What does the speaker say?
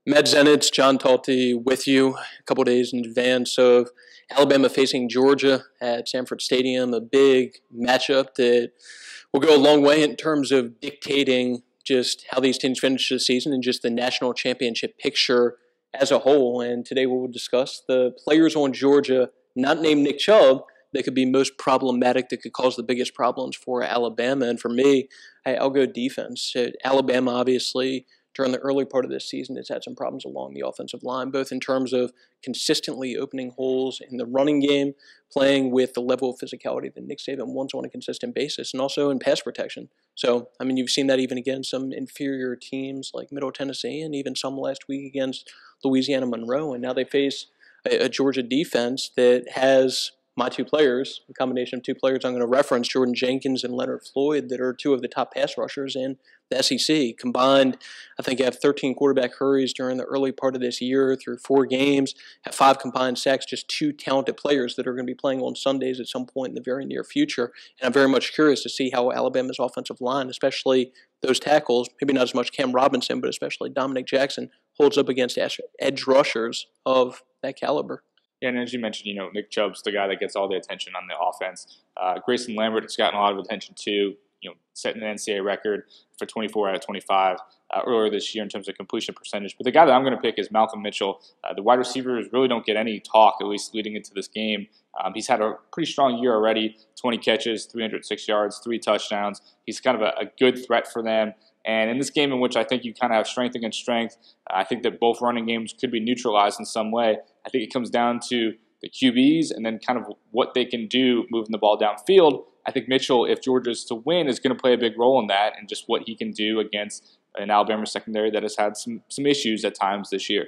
Matt Zenitz, John Talty with you a couple days in advance of Alabama facing Georgia at Sanford Stadium, a big matchup that will go a long way in terms of dictating just how these teams finish the season and just the national championship picture as a whole. And today we will discuss the players on Georgia, not named Nick Chubb, that could be most problematic, that could cause the biggest problems for Alabama. And for me, I'll go defense. Alabama, obviously, during the early part of this season, has had some problems along the offensive line, both in terms of consistently opening holes in the running game, playing with the level of physicality that Nick Saban wants on a consistent basis, and also in pass protection. So, I mean, you've seen that even against some inferior teams like Middle Tennessee and even some last week against Louisiana Monroe. And now they face a Georgia defense that has my two players, a combination of two players I'm going to reference, Jordan Jenkins and Leonard Floyd, that are two of the top pass rushers in the SEC. Combined, I think have 13 quarterback hurries during the early part of this year through 4 games, have 5 combined sacks, just 2 talented players that are going to be playing on Sundays at some point in the very near future. And I'm very much curious to see how Alabama's offensive line, especially those tackles, maybe not as much Cam Robinson, but especially Dominic Jackson, holds up against edge rushers of that caliber. Yeah, and as you mentioned, Nick Chubb's the guy that gets all the attention on the offense. Grayson Lambert has gotten a lot of attention too, setting an NCAA record for 24 out of 25 earlier this year in terms of completion percentage. But the guy that I'm going to pick is Malcolm Mitchell. The wide receivers really don't get any talk, at least leading into this game. He's had a pretty strong year already, 20 catches, 306 yards, 3 touchdowns. He's kind of a good threat for them. And in this game in which I think you kind of have strength against strength, I think that both running games could be neutralized in some way. I think it comes down to the QBs and then kind of what they can do moving the ball downfield. I think Mitchell, if Georgia's to win, is going to play a big role in that and just what he can do against an Alabama secondary that has had some issues at times this year.